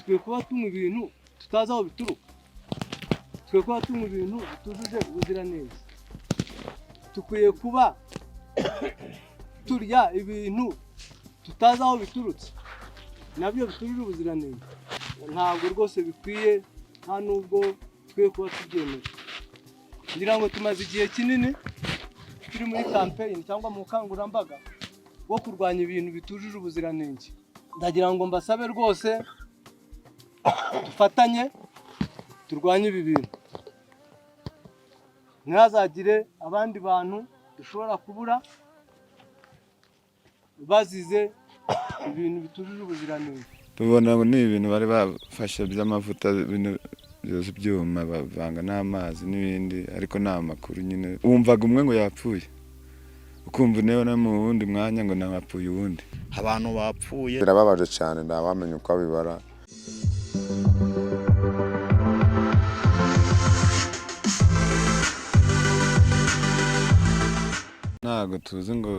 twe kuba tunywa ibintu tutazi aho bituruka, twe kuba tunywa ibintu bitujuje ubuziranenge, tukwiye kuba turya ibintu tutazi aho biturutse nabyo bitujuje ubuziranenge. Ntabwo rwose bikwiye, nta nubwo twe kuba tubyemera. Ngira ngo tumaze igihe kinini turi muri campaign cyangwa mu bukangurambaga bwo kurwanya ibintu bitujuje ubuziranenge. Ndagira ngo mbasabe rwose dufatanye turwanye ibi bintu, ntihazagire abandi bantu dushobora kubura bazize ibintu bitujuje ubuziranenge. Tubona ni ibintu bari bafashe by'amavuta, ibintu byose byuma bavanga n'amazi n'ibindi, ariko nta makuru nyine. Wumvaga umwe ngo yapfuye, ukumva newe na mu wundi mwanya ngo napfuye uwundi. Abantu bapfuye birababaje cyane, ntawamenya uko abibara. Ntabwo tuzi ngo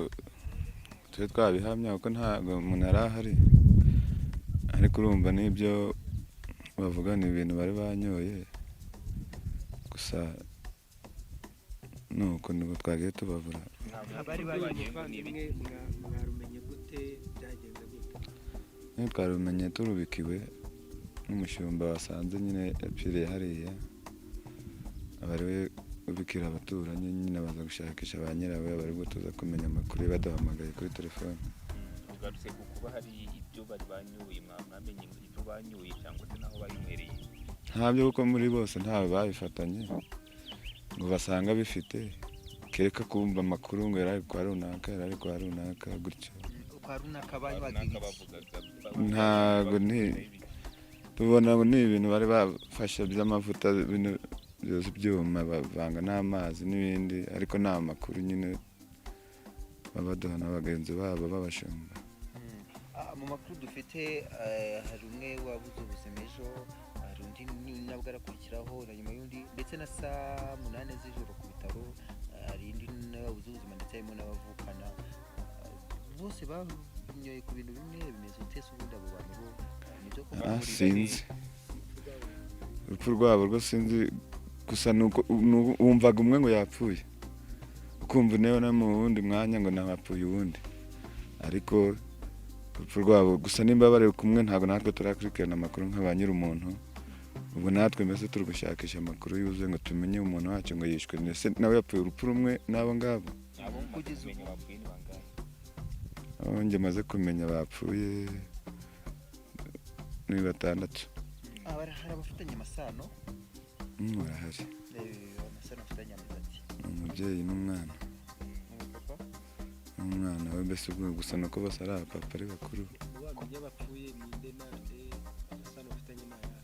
tube twabihamya kuko ntabwo umuntu yari ahari, ariko urumva n'ibyo bavuga ni ibintu bari banyoye gusa, nuko nibwo twagiye tubabura. Abari bavandimwe mwarumenye gute, byagenze gute? Twarumenye turubikiwe n'umushumba wasanze nyine yapfiriye hariya, aba ari we ubikira abaturanyi nyine, baza gushakisha ba nyirawe, bari tuza kumenya amakuru ye baduhamagaye kuri telefone. Tugarutse ku kuba hari ibyo bari banyoye, mwamenye ibyo banyoye cyangwa se naho bayinywereye? Ntabyo, kuko muri bose ntawe babifatanye ngo basanga bifite, kereka kumva amakuru ngo yari kwa runaka, yari kwa runaka gutyo. Kwa runaka bavugaga ntabwo tubona ni ibintu bari bafashe by'amavuta, ibintu byose byuma bavanga n'amazi n'ibindi, ariko nta makuru nyine babaduha n'abagenzi babo b'abashumba. Mu makuru dufite hari umwe wabuze ubuzima ejo, hari undi nabwo arakurikiraho na nyuma y'undi, ndetse na saa 8 z'ijoro ku bitaro hari indi wabuze ubuzima, ndetse harimo n'abavukana. Bose banyoye ku bintu bimwe, bimeze utese ubundi abo bantu bo nibyo ko sinzi urupfu rwabo rwo, sinzi, gusa nuko wumvaga umwe ngo yapfuye, ukumva newe na mu wundi mwanya ngo napfuye uwundi, ariko urupfu rwabo gusa nimba bari kumwe ntabwo natwe turakurikirana amakuru nk'aba nyiri umuntu. Ubwo natwe mbese turi gushakisha amakuru yuzuye ngo tumenye umuntu wacu ngo yishwe, ndetse nawe yapfuye urupfu rumwe n'abo ngabo. Abo njye maze kumenya bapfuye ni 6. hari abafatanya amasano? Barahari. Amasano afatanya amazati? Umubyeyi n'umwana. Umwana we mbese ubwo gusa nuko bose ari abapapa ari bakuru. Wamenye bapfuye ninde nande, amasano afatanya n'aya?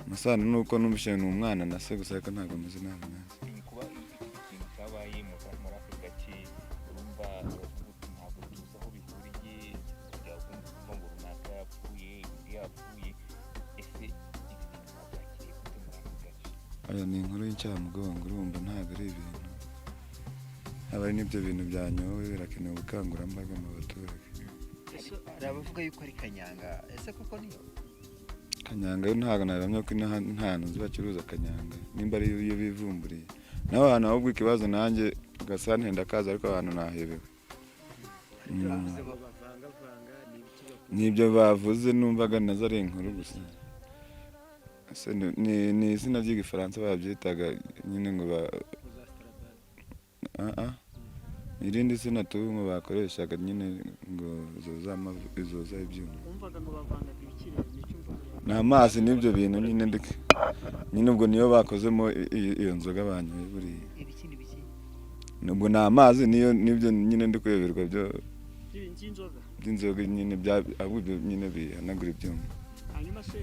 Amasano nuko n'umushyira ni umwana na se gusa, ariko ntabwo amaze nabi nazi. Kuba ikintu cyabaye muri ako gace, urumva ntabwo tuzi aho bihuriye, kugira ngo runaka yapfuye, undi yapfuye, ese ibi bintu mwabyakiriye gute muri ako gace? Aya ni inkuru y'incamugongo, urumva ntabwo ari ibintu, haba ari n'ibyo bintu byanyowe, birakenewe ubukangurambaga mu baturage. Hari abavuga yuko ari kanyanga, ese koko niyo? Kanyanga yo ntabwo naramya ko nta hantu nzi bacuruza kanyanga, nimba ari iyo bivumburiye. Naho ahantu ahubwo ikibazo nanjye gasante ndakaza, ariko abantu nahebewe. Nibyo bavuze numvaga nazo ari inkuru gusa. Ni izina ry'igifaransa babyitaga nyine ngo irindi zina tubu bakoreshaga nyine ngo zoza ibyuma. Umvaga ngo bavanga ibikire ni amazi n'ibyo bintu nyine ubwo niyo bakozemo iyo nzoga banyoye buriya. Ibikindi biki? Nubwo ni amazi n'ibyo nyine ndi kuyoberwa byo by'inzoga nyine ahubwo nyine bihanagura ibyuma. Hanyuma se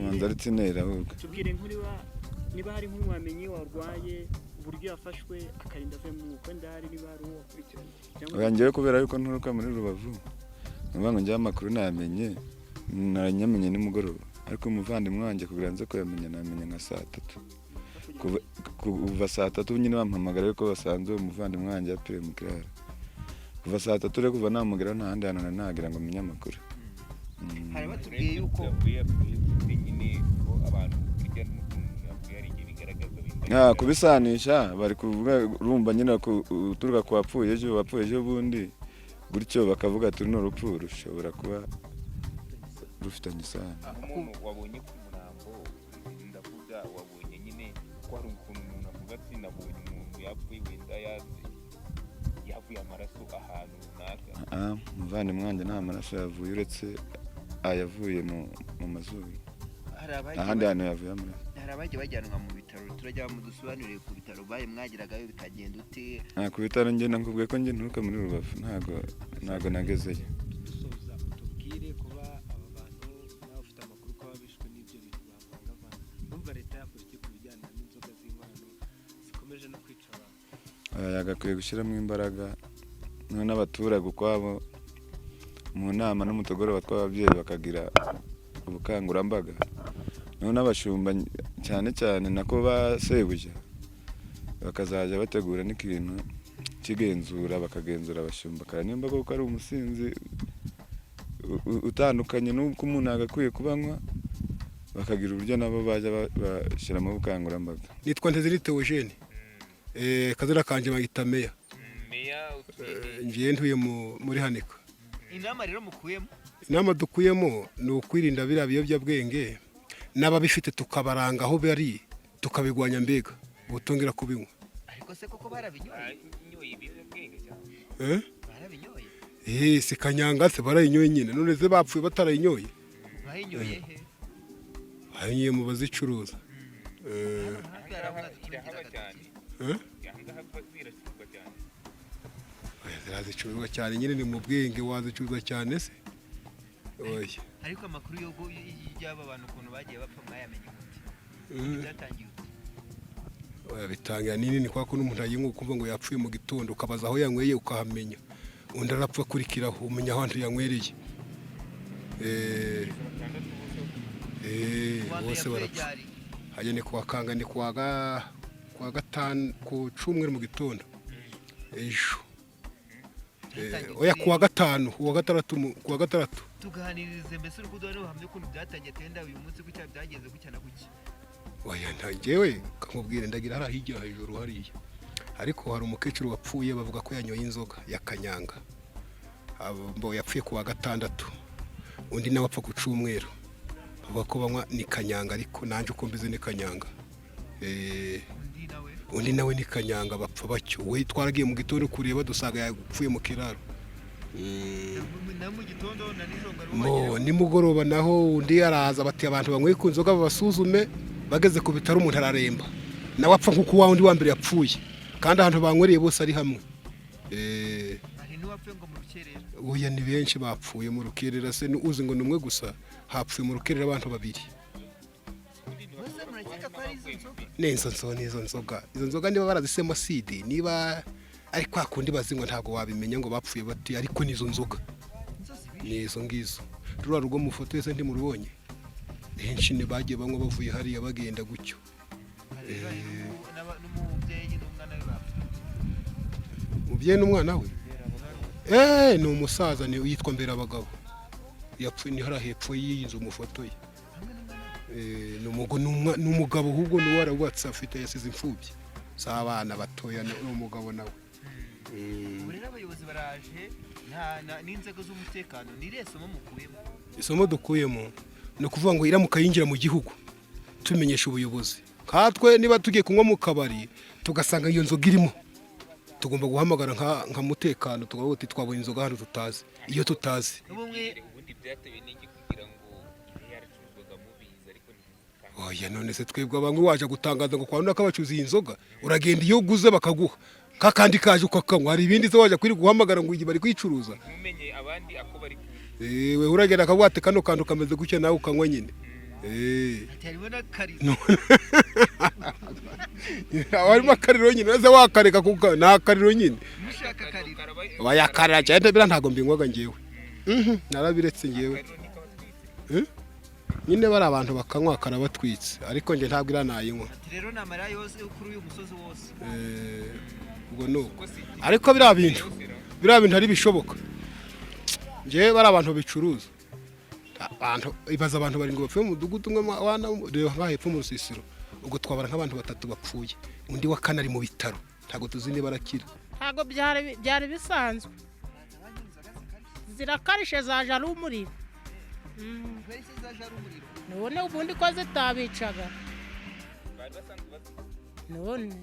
manza ritsinera ahubwo. Tubwire niba hari nk'umwamenyi warwaye uburyo yafashwe akarinda avuye mu mwuka, ndahari niba hari uwo wakurikiranye. Yangiye kubera yuko nturuka muri Rubavu, ngo njye amakuru namenye naranyamenye nimugoroba, ariko umuvandimwe wanjye kugira nze kuyamenya namenye nka saa 3. Kuva saa 3 nyine bampamagara yuko basanze umuvandimwe wanjye yapfiriye mu kiraro. Kuva saa 3 rero kuva namugera nta handi hantu nagira ngo menye amakuru. hari batubwiye yuko yapfuye gute nyine ko abantu burya n'ukuntu yapfuye hari igihe bigaragaza kubisanisha bari kuvuga urumva nyine uturuka ku wapfuye ejo bundi gutyo bakavuga ati runo rupfu rushobora kuba rufitanye isano. umuntu wabonye ku murambo ndavuga wabonye nyine ko hari ukuntu umuntu avuga ati nabonye umuntu yapfuye wenda yavuye amaraso ahantu runaka. Muvandimwe wanjye nta maraso yavuye uretse ayavuye mu mazuru, ahandi hantu yavuye amaraso. hari abagiye bajyanwa mu bitaro, turajya mudusobanurire ku bitaro baye mwagiragayo bikagenda ute? Ku bitaro njye nakubwiye ko njye nturuka muri Rubavu, ntago nagezeyo. dusoza utubwire kuba aba bantu nawe ufite amakuru ko bishwe n'ibyo bintu bavangavanga, numva leta yakora iki ku bijyanye n'inzoga z'inkorano zikomeje no kwica abantu? Yagakwiye gushyiramo imbaraga n'abaturage ukwabo mu nama n'umutogoro tw'ababyeyi bakagira ubukangurambaga, n'abashumba cyane cyane nako basebuja bakazajya bategura n'ikintu kigenzura, bakagenzura abashumba kare nimba koko ari umusinzi utandukanye n'uko umuntu agakwiye kubanywa, bakagira uburyo nabo bajya bashyiramo ubukangurambaga. Nitwa Nteziri Theogene, kazira kanje bagita Meya. Ngiye ntuye muri Hanika. Inama rero mukuyemo? Inama dukuyemo ni ukwirinda biriya biyobyabwenge n'ababifite tukabaranga aho bari tukabigwanya mbega ubutongera kubinywa. Ariko se koko barabinyoye? ibiyobyabwenge cyane. Barabinyoye? Si kanyanga se barayinyoye nyine, none ze bapfuye batarayinyoye. Bayinyoye he? Bayinyoye mu bazicuruza. Zirazicuruzwa cyane nyine, ni mu bwenge wazicuruzwa cyane se. Ariko amakuru y'aba bantu ukuntu bagiye bapfa mwayamenye gute? Byatangiye ute? Bitangira nini kwa ko n'umuntu ayinywa ukumva ngo yapfuye mu gitondo ukabaza aho yanyweye ukahamenya, undi arapfa kurikiraho umenya aho yanywereye. Bose barapfa. Hajya kuwa kanga ni kuwa gatanu ku cyumweru mu gitondo ejo. Oya kuwa gatanu, kuwa gatandatu. Tuganirize mbese urukundo n'ubuhamya ukuntu byatangiye tenda uyu munsi kucya byagenze gucyana kuki? Oya ntagewe kamubwire ndagira hari hirya hejuru hariya. Ariko hari umukecuru wapfuye bavuga ko yanyoye inzoga ya kanyanga. Abo yapfuye kuwa gatandatu. Undi nawe apfa ku cyumweru. Bavuga ko banywa ni kanyanga, ariko nanje uko mbize ni kanyanga. Undi nawe ni kanyanga bapfa bacyo. We twaragiye mu gitondo kureba dusanga yapfuye mu kiraro. Na mu gitondo na nijoro ni mugoroba naho undi araza bati abantu banywe ku nzoga babasuzume, bageze ku bitaro umuntu araremba. Nawe apfa nkuko wa undi wa mbere yapfuye. Kandi ahantu banywereye bose ari hamwe. Ari n'uwapfuye ngo mu rukerera. Oya ni benshi bapfuye mu rukerera, se uzi ngo numwe gusa hapfuye mu rukerera abantu babiri. N'izo nzoga niba barazisemo sidi, niba ari kwa kundi bazinywa ntabwo wabimenya ngo bapfuye bati, ariko nizo nzoga nizo ngizo. Rura rugo mu foto yese ntimurubonye, benshi ne bagiye banywa bavuye hariya bagenda gutyo. Umubyeyi n'umwana we ni umusaza ni yitwa Mberabagabo, yapfuye ni hariya hepfo y'inzu mu foto ye. N'umugabo ahubwo ni warabubatse afite yasize imfubyi z'abana batoya n'umugabo nawe. Rero abayobozi baraje n'inzego z'umutekano, ni isomo mukuyemo? Isomo dukuyemo ni ukuvuga ngo iramuka yinjira mu gihugu tumenyesha ubuyobozi. Katwe niba tugiye kunywa mu kabari tugasanga iyo nzoga irimo, tugomba guhamagara nka mutekano tukavuga ati twabonye inzoga hano tutazi. Iyo tutazi ubundi byatewe n'iki kugira ngo yaracuruzwaga mubizi ariko ni oya none se twebwe bamwe waje gutangaza ngo kwa naka bacuza iyi nzoga, uragenda iyo guze bakaguha kakandi kaje ukakanywa. Hari ibindi se waje kwiri guhamagara ngo bari kwicuruza, mumenye abandi ako bari we uragenda akabwate kano kantu kameze gutya nawe ukanywa nyine. Atariwe na kariro. Awarimo kariro nyine, naze wakareka kuka na kariro nyine. Mushaka kariro. Wayakarira cyane bira ntago mbinywaga ngewe. Narabiretse ngewe. Nyine bari abantu bakanywa karabatwitse, ariko nje ntabwo iranayinywa. Ati rero namara yose kuri uyu musozi wose. Ubwo nuko. Ariko bira bintu ari bishoboka. Nje bari abantu bicuruza. ibaza abantu barindwi bapfuye mu mudugudu umwe wana reba nka hepfo mu rusisiro ubwo twabara nk'abantu 3 bapfuye undi wa kane ari mu bitaro ntago tuzi niba arakira ntago byari bisanzwe zirakarishe zaje ari umuriro none ubundi ko zitabicaga none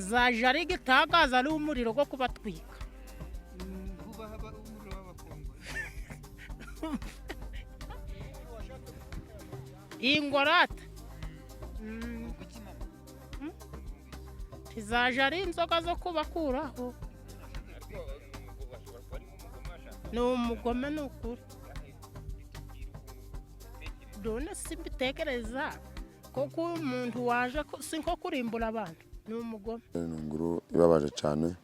zaje ari igitagaza ari umuriro go kubatwika ingorata zaje ari inzoga zo kubakuraho ni umugome ni ukuri done simbitekereza kuko umuntu waje si nko kurimbura abantu ni umugome ni inkuru ibabaje cyane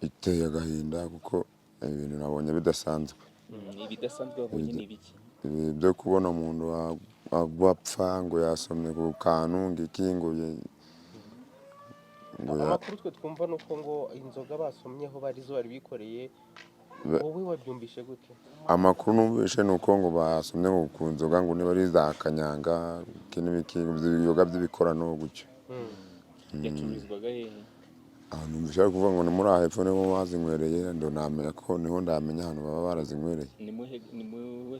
iteye agahinda kuko ibintu nabonye bidasanzwe ibidasanzwe wabonye ni ibiki byo kubona umuntu wapfa ngo yasomye ku kantu ngikinguye amakuru twe twumva nuko ngo inzoga basomyeho barizo bari bikoreye wowe wabyumvishe gute amakuru numvishe nuko ngo basomye ku nzoga ngo niba ari za kanyanga ibiyoga by'ibikorano gutyo yacururizwaga hehe numvishe kuvuga ngo ni muri aha hepfo niho bazinywereye ndo namenya ko niho ndamenya ahantu baba barazinywereye ni muhe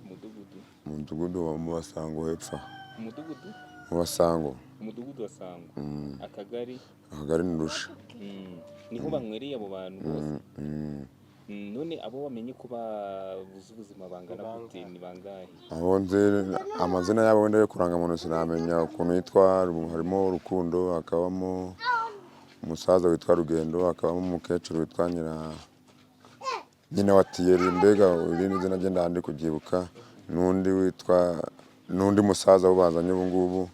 mudugudu mu mudugudu wa Mubasango hepfo umudugudu Mubasango umudugudu wa Sango akagari ni Rusha niho banywereye abo bantu bose none abo wamenye ko babuze ubuzima bangana gute ni bangahe abo nzi amazina yabo wenda yo kurangamuntu sinamenya ukuntu yitwa harimo Rukundo hakabamo umusaza witwa Rugendo hakabamo umukecuru witwa nyina wa Tiyeri mbega irindi zina genda handi kubyibuka n'undi musaza wo bazanye ubu ngubu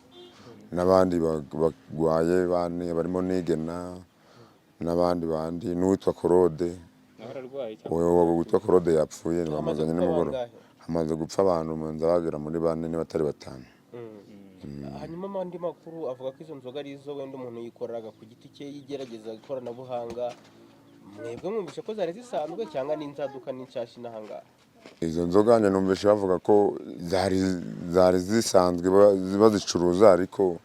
n'abandi bagwaye bane barimo Nigena n'abandi bandi n'uwitwa Claude wowe witwa Claude yapfuye bamazanye nimugoroba hamaze gupfa abantu munza bagera muri bane ni batari 5 hanyuma amandi makuru avuga ko izo nzoga ari izo wenda umuntu yikoreraga ku giti cye yigerageza ikoranabuhanga mwebwe mwumvishe ko zari zisanzwe cyangwa n'inzaduka n'inshashi n'ahangaha izo nzoga njye numvishe bavuga ko zari zisanzwe bazicuruza ariko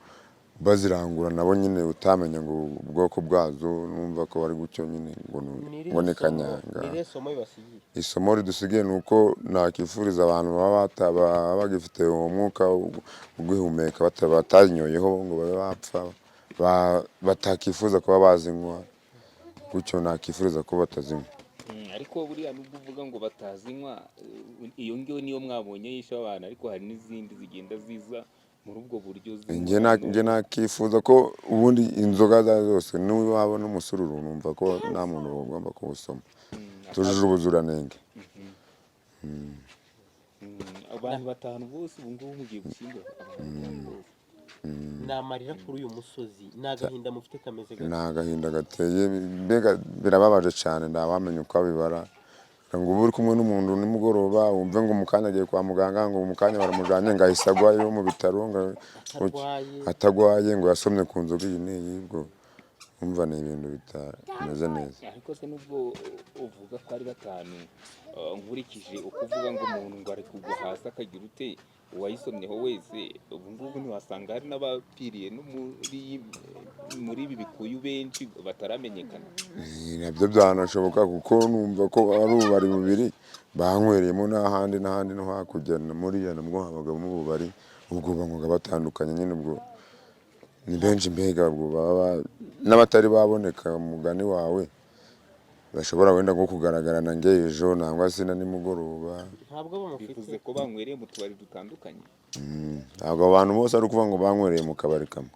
bazirangura nabo nyine utamenya ngo ubwoko bwazo numva ko bari gucyo nyine ngo ni kanyanga isomo ridusigiye nuko nakifuriza abantu baba bagifite umwuka ugihumeka batanyoyeho ngo babe bapfa batakifuza kuba bazinywa gucyo nakifuriza ko batazinywa ariko buriya nubwo uvuga ngo batazinywa iyo ngiyo niyo mwabonye yisha abantu ariko hari n'izindi zigenda ziza muri ubwo buryo nge nakifuza ko ubundi inzoga zose niba wabona umusururu numva ko nta muntu ugomba kuwusoma tujuje ubuziranenge abantu 5 bose ubu ngubu mugiye gushyingura namarira kuri uyu musozi nagahinda mufite kameze gake nagahinda gateye mbega birababaje cyane ndabamenye uko abibara ngo uri kumwe n'umuntu nimugoroba wumve ngo umukanya agiye kwa muganga ngo umukanya baramujanye ngahisagwayo mu bitaro ngo atagwaye ngo yasomye ku nzoga iyi n'ibwo umva ni ibintu bitameze neza ariko se nubwo uvuga ko ari 5 nkurikije uko uvuga ngo umuntu ngo ari kugwa hasi akagira ute uwayisomyeho wese ubu ngubu ntiwasanga hari n'abapiriye no muri ibi bikuyu benshi bataramenyekana nabyo byanashoboka kuko numva ko ari ubari bubiri banywereyemo n'ahandi no hakurya muri ya nabwo habagamo ububari ubwo banywaga batandukanye nyine ubwo ni benshi mbega ubwo baba n'abatari baboneka umugani wawe bashobora wenda nko kugaragarana nge ejo nangwa se na nimugoroba ntabwo bivuze ko banywereye mu tubari dutandukanye ntabwo abantu bose ari kuvuga ngo banywereye mu kabari kamwe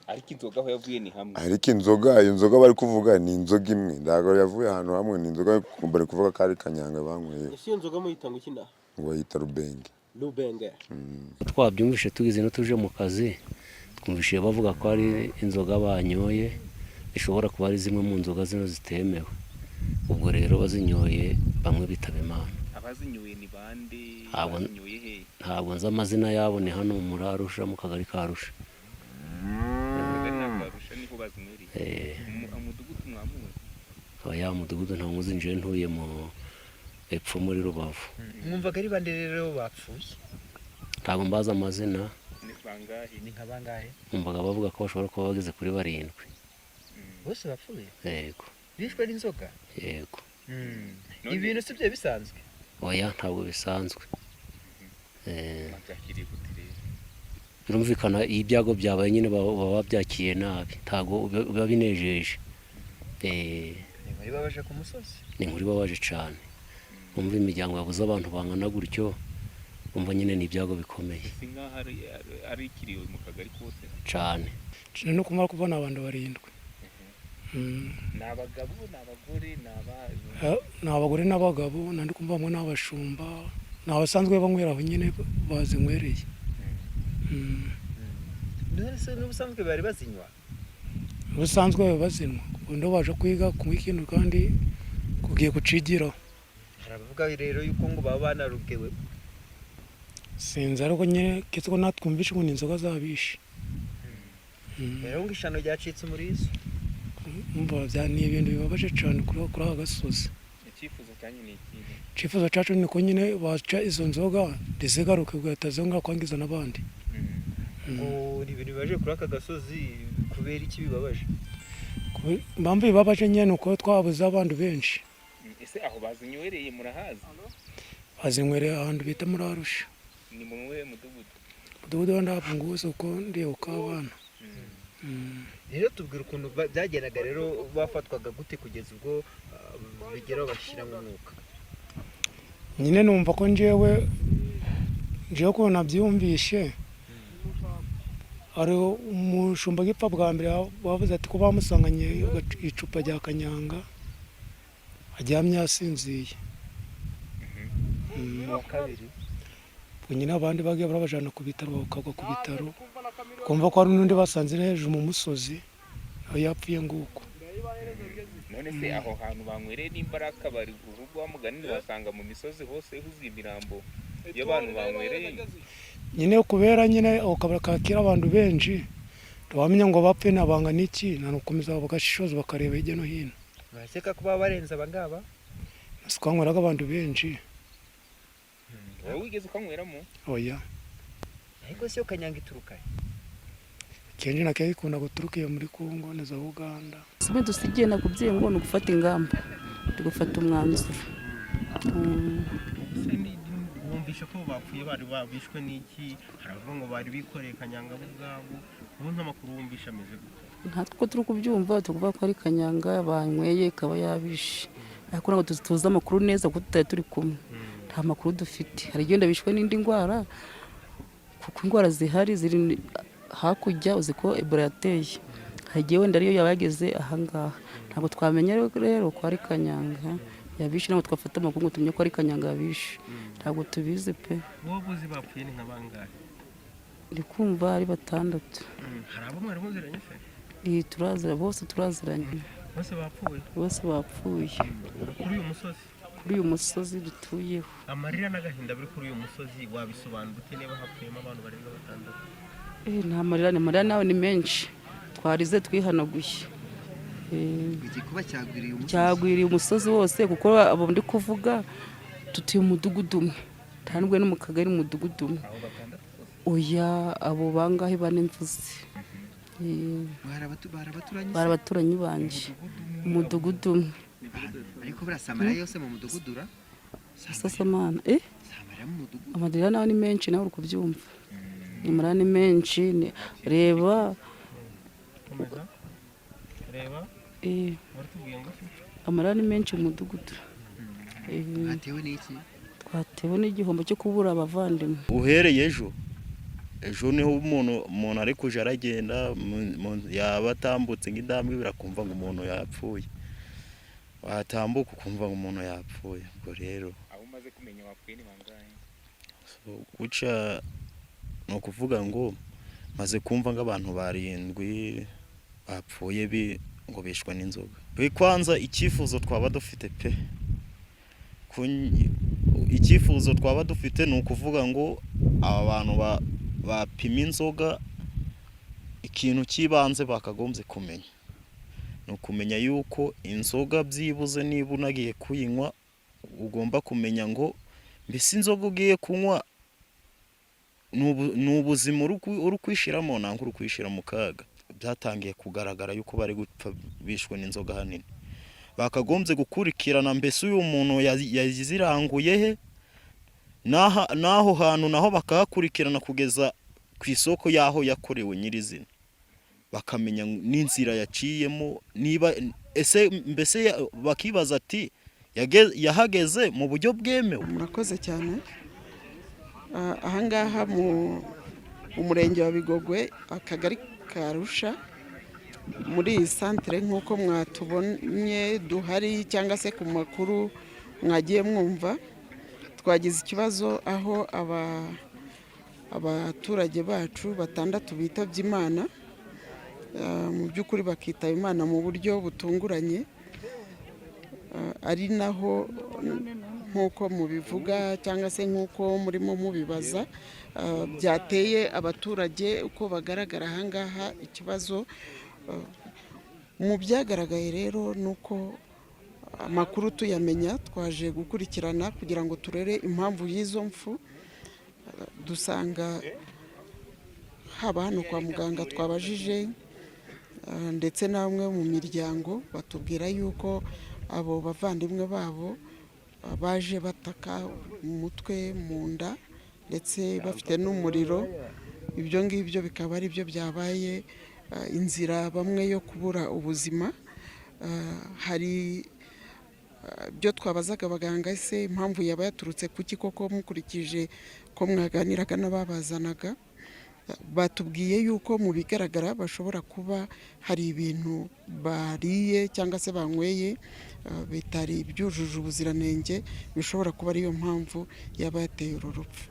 ariko inzoga aho yavuye ni hamwe ariko iyo nzoga bari kuvuga ni inzoga imwe ntabwo yavuye ahantu hamwe ni inzoga bari kuvuga ko ari kanyanga banyweye iyo nzoga muyita ngo ikina ngo bayita rubenge twabyumvishe tugize no tuje mu kazi twumvishe bavuga ko ari inzoga banyoye ishobora kuba ari zimwe mu nzoga zino zitemewe ubwo rero bazinyoye bamwe bitaba Imana abazinyoye ni bande bazinyoye he ntabwo nzi amazina yabo ni hano muri Arusha mu kagari ka Arusha niho bazinyweriye umudugudu mwamuwe aba mudugudu nta muzinjire ntuye epfo muri Rubavu. mwumvaga ari bande rero bapfuye? Ntabwo mbaza amazina, ni bangahe? Ni nka bangahe? numvaga bavuga ko bashobora kuba bageze kuri 7. Bose bapfuye? Yego. Bishwe n'inzoga? Yego. Ibintu si byo bisanzwe? Oya, ntabwo bisanzwe. Babyakiriye gute rero? Birumvikana iyo ibyago byabaye nyine baba babyakiye nabi, ntabwo biba binejeje. Bari babaje ku musozi? Ni inkuru ibabaje cyane. Umva imiryango yabuze abantu bangana gutyo, umva nyine ni ibyago bikomeye si nkaho ari ikiriwe mu kagari kose cyane. no kumara kubona abantu 7. ni abagabo n'abagore ni abagore n'abagabo, nandi kumva bamwe n'abashumba, n'abasanzwe banywera aho nyine bazinywereye. N'ubusanzwe bari bazinywa? Ubusanzwe bazinywa, ubundi baje kwiga kunywa ikintu kandi kugiye kucigiraho. Haravuga rero yuko ngo baba banarugewe. Sinzi ariko nyine ketse ko natwumvishe ngo ni inzoga zabishe. Rero ngo ishano ryacitse umurizo. Umva ni ibintu bibabaje cyane kuri aka gasozi. icyifuzo cyanyu ni ikihe? Icyifuzo cyacu ni ko nyine baca izo nzoga zigaruke gatazongera kwangiza n'abandi. Ngo ibintu bibaje kuri aka gasozi kubera iki bibabaje? Impamvu bibabaje nyine uko twabuze abantu benshi. Ese aho bazinywereye murahazi? Bazinywereye ahantu bita muri Arusha. Ni mu mwe mudugudu? Mudugudu ndabunguza uko ndibuka abana. Rero tubwira ukuntu byagendaga rero bafatwaga gute kugeza ubwo bigeraho bashyira mu mwuka? Nyine numva ko njewe ko nabyumvishe ari umushumba gipfa bwa mbere bavuze ati ko bamusanganye icupa rya kanyanga aryamye yasinziye. Kabiri nyine abandi bagiye barabajana ku bitaro, bakagwa ku bitaro, kumva ko hari n'undi basanze hejuru mu musozi aho yapfuye nguko. None se aho hantu banywereye n'imbaraga bari urugo bamugani basanga mu misozi hose huzuye imirambo y'abantu banywereye? Nyine kubera nyine ukabara kakira abantu benshi tubamenya ngo bapfe nabanga niki nanukomeza bagashishoza bakareba hirya no hino. Baseka kuba barenza abangaba? Nasikanyweraga abantu benshi. Wowe wigeze ukanyweramo? Oya. Ariko se kanyanga ituruka? Kenshi nake ikunda guturuka iyo muri Kongo na za Uganda. Sibe dusigiye nakubwiye ngo ni gufata ingamba, tugufata umwanzuro. Wumvisha ko bapfuye bari babishwe n'iki? Haravuga ngo bari bikoreye kanyanga bwabo. Ubu ntamakuru wumvisha ameze gute? Ntatwo turi kubyumva, tuvuga ko ari kanyanga banyweye ikaba yabishe. Ariko ntabwo tuzi amakuru neza kuko tutari turi kumwe. Nta makuru dufite. Hari igenda bishwe n'indi ndwara kuko indwara zihari ziri hakurya, uzi ko Ebola yateye. Hagiye wenda ariyo yabageze ahangaha. Ntabwo twamenya rero ko ari kanyanga yabishe, ntabwo twafata amakuru ngo tumenye ko ari kanyanga yabishe. Ntabwo tubizi pe. Wowe uzi bapfuye ni nka bangahe? Ndi kumva ari 6. Hari abo mwari muziranye se? Turazira, bose turaziranye. Bose bapfuye? Bose bapfuye. Kuri uyu musozi? Kuri uyu musozi dutuyeho. Amarira n'agahinda biri kuri uyu musozi wabisobanura ute niba hapfuyemo abantu barenga 6? Nta marira, ni marira nawe ni menshi. Twarize twihanaguye. Igikuba cyagwiriye umusozi wose kuko abo ndi kuvuga tutuye umudugudu umwe. Tandwe no mu kagari umudugudu umwe. Oya, abo bangahe bane mvuze. Barabaturanyi banje. Umudugudu umwe. Ariko barasamara yose mu mudugudu ra? Sasamana amarira nawe ni menshi nawe uri kubyumva. Amarira ni menshi, reba amarira ni menshi mu mudugudu. Twatewe n'iki? Twatewe n'igihombo cyo kubura abavandimwe. Uhereye ejo niho umuntu ari kuja aragenda yaba atambutse nk'indambwe birakumva ngo umuntu yapfuye, watambuka ukumva ngo umuntu yapfuye. Ubwo rero aho umaze kumenya wapfuye ni bangahe? Guca ni ukuvuga ngo maze kumva nk'abantu 7 bapfuye ngo bishwe n'inzoga. Kwanza icyifuzo twaba dufite pe, icyifuzo twaba dufite ni ukuvuga ngo aba bantu bapima inzoga, ikintu cy'ibanze bakagombye kumenya ni ukumenya yuko inzoga byibuze niba unagiye kuyinywa ugomba kumenya ngo mbese inzoga ugiye kunywa ni ubuzima uri kwishyiramo ntabwo uri kwishyira mu kaga. Byatangiye kugaragara yuko bari gupfa bishwe n'inzoga hanini, bakagombye gukurikirana mbese uyu muntu yaziranguye he n'aho hantu naho bakahakurikirana kugeza ku isoko y'aho yakorewe nyirizina, bakamenya n'inzira yaciyemo, niba mbese bakibaza ati yahageze mu buryo bwemewe. Murakoze cyane. Ahangaha mu murenge wa Bigogwe, akagari ka Arusha, muri iyi santere nk'uko mwatubonye duhari cyangwa se ku makuru mwagiye mwumva, twagize ikibazo aho abaturage bacu 6 bitabye Imana. Mu by'ukuri bakitaba Imana mu buryo butunguranye, ari naho nk'uko mubivuga cyangwa se nk'uko murimo mubibaza, byateye abaturage uko bagaragara ahangaha ikibazo. Mu byagaragaye rero nuko amakuru tuyamenya, twaje gukurikirana kugira ngo turere impamvu y'izo mfu. Dusanga haba hano kwa muganga twabajije ndetse na bamwe mu miryango batubwira yuko abo bavandimwe babo baje bataka umutwe, mu nda, ndetse bafite n'umuriro. Ibyo ngibyo bikaba ari byo byabaye inzira bamwe yo kubura ubuzima. Hari byo twabazaga abaganga, ese impamvu yaba yaturutse kuki koko mukurikije ko mwaganiraga n'ababazanaga. Batubwiye yuko mu bigaragara bashobora kuba hari ibintu bariye cyangwa se banyweye bitari byujuje ubuziranenge, bishobora kuba ariyo mpamvu yaba yateye uru rupfu.